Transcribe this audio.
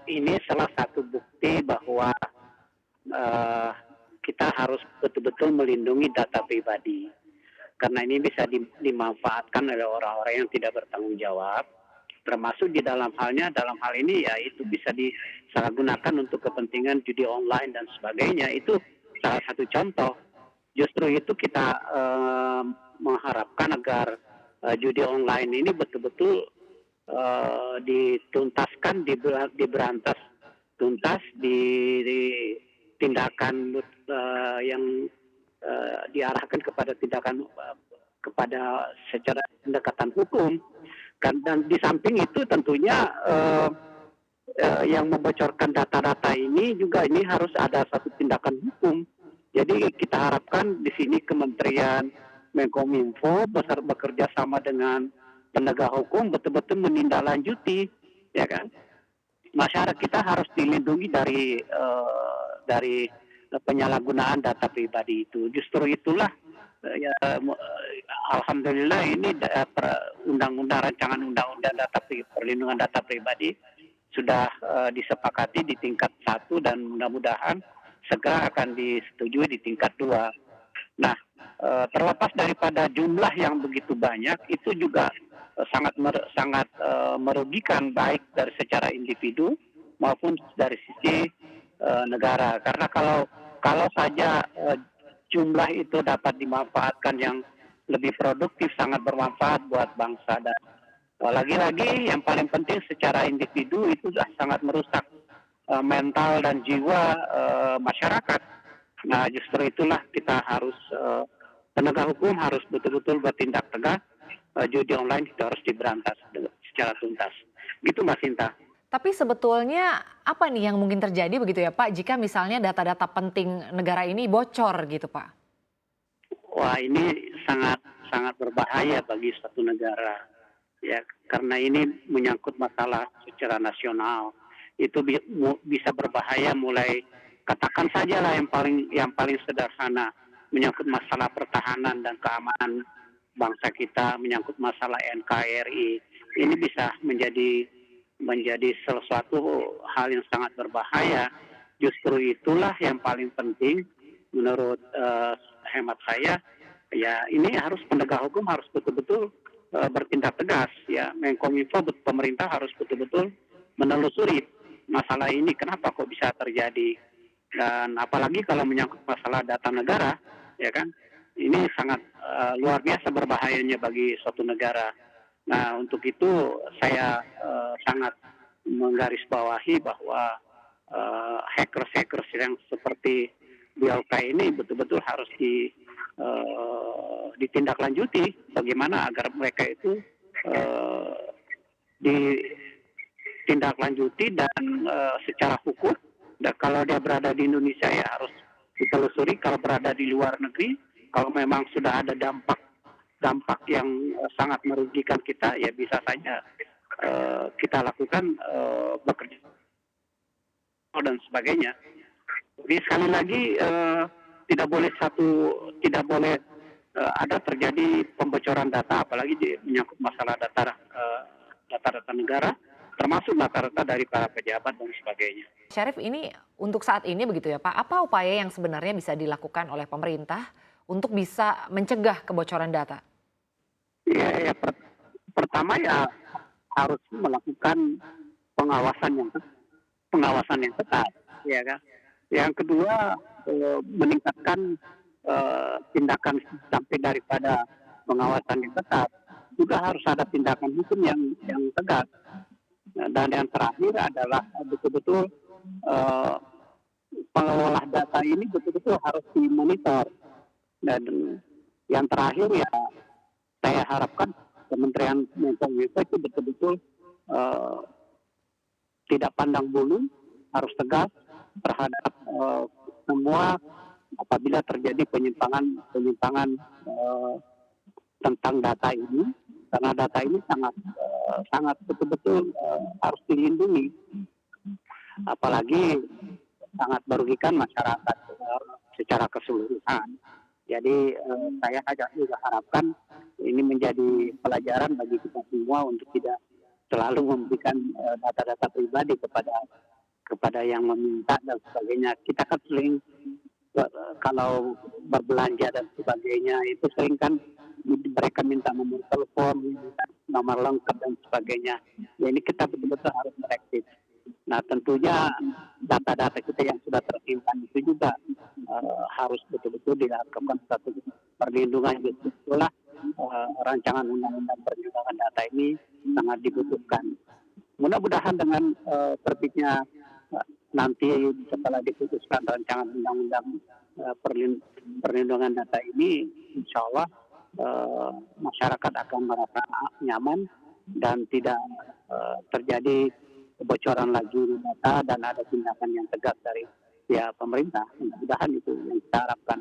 Ini salah satu bukti bahwa eh, kita harus betul-betul melindungi data pribadi. Karena ini bisa dimanfaatkan oleh orang-orang yang tidak bertanggung jawab, termasuk di dalam hal ini ya itu bisa disalahgunakan untuk kepentingan judi online dan sebagainya. Itu salah satu contoh. Justru itu kita mengharapkan agar judi online ini betul-betul dituntaskan, diberantas tuntas di tindakan yang diarahkan kepada tindakan kepada secara pendekatan hukum. Dan di samping itu tentunya yang membocorkan data-data ini juga ini harus ada satu tindakan hukum. Jadi kita harapkan di sini Kementerian Menkominfo bekerja sama dengan penegak hukum betul-betul menindaklanjuti, ya kan? Masyarakat kita harus dilindungi dari penyalahgunaan data pribadi itu. Justru itulah ya, alhamdulillah ini rancangan undang-undang perlindungan data pribadi sudah disepakati di tingkat 1 dan mudah-mudahan segera akan disetujui di tingkat 2. Nah, terlepas daripada jumlah yang begitu banyak, itu juga sangat merugikan baik dari secara individu maupun dari sisi negara. Karena kalau saja jumlah itu dapat dimanfaatkan yang lebih produktif, sangat bermanfaat buat bangsa. Dan lagi-lagi yang paling penting secara individu itu sudah sangat merusak mental dan jiwa masyarakat. Nah, justru itulah kita harus penegak hukum harus betul-betul bertindak tegas. Judi online itu harus diberantas secara tuntas. Gitu Mas Sinta. Tapi sebetulnya apa nih yang mungkin terjadi begitu ya Pak, jika misalnya data-data penting negara ini bocor gitu Pak? Wah, ini sangat sangat berbahaya bagi suatu negara. Ya, karena ini menyangkut masalah secara nasional. Itu bisa berbahaya mulai katakan sajalah yang paling sederhana menyangkut masalah pertahanan dan keamanan bangsa kita, menyangkut masalah NKRI. Ini bisa menjadi sesuatu hal yang sangat berbahaya. Justru itulah yang paling penting menurut hemat saya. Ya, ini harus penegak hukum harus betul-betul bertindak tegas. Ya, Menkominfo pemerintah harus betul-betul menelusuri masalah ini. Kenapa kok bisa terjadi? Dan apalagi kalau menyangkut masalah data negara, ya kan? Ini sangat luar biasa berbahayanya bagi suatu negara. Nah, untuk itu saya sangat menggarisbawahi bahwa hackers-hackers yang seperti Bialka ini betul-betul harus ditindaklanjuti. Bagaimana agar mereka itu ditindaklanjuti dan secara hukum. Dan kalau dia berada di Indonesia ya harus ditelusuri. Kalau berada di luar negeri, kalau memang sudah ada dampak yang sangat merugikan kita, ya bisa saja kita lakukan bekerja dan sebagainya. Jadi sekali lagi tidak boleh ada terjadi pembocoran data, apalagi menyangkut masalah data negara, termasuk data-data dari para pejabat dan sebagainya. Syarif, ini untuk saat ini begitu ya Pak, apa upaya yang sebenarnya bisa dilakukan oleh pemerintah untuk bisa mencegah kebocoran data? Ya, pertama ya harus melakukan pengawasan yang ketat, ya kan. Yang kedua meningkatkan tindakan sampai daripada pengawasan yang ketat, juga harus ada tindakan hukum yang tegas. Dan yang terakhir adalah betul-betul pengelola data ini betul-betul harus dimonitor. Dan yang terakhir ya saya harapkan Kementerian Menkominfo itu betul-betul tidak pandang bulu, harus tegas terhadap semua apabila terjadi penyimpangan tentang data ini, karena data ini sangat betul-betul harus dilindungi, apalagi sangat merugikan masyarakat secara keseluruhan. Jadi saya juga harapkan ini menjadi pelajaran bagi kita semua untuk tidak selalu memberikan data-data pribadi kepada yang meminta dan sebagainya. Kita kan sering kalau berbelanja dan sebagainya itu sering kan mereka minta nomor telepon, minta nomor lengkap dan sebagainya. Ya, ini kita betul-betul harus mereaktif. Nah, tentunya data-data kita yang sudah tersimpan itu juga harus betul-betul dilakukan satu perlindungan. Itulah rancangan undang-undang perlindungan data ini sangat dibutuhkan. Mudah-mudahan dengan terbitnya nanti setelah diputuskan rancangan undang-undang perlindungan data ini, insya Allah masyarakat akan merasa nyaman dan tidak terjadi kebocoran lagi data dan ada tindakan yang tegas dari pihak pemerintah. Mudah-mudahan itu yang kita harapkan.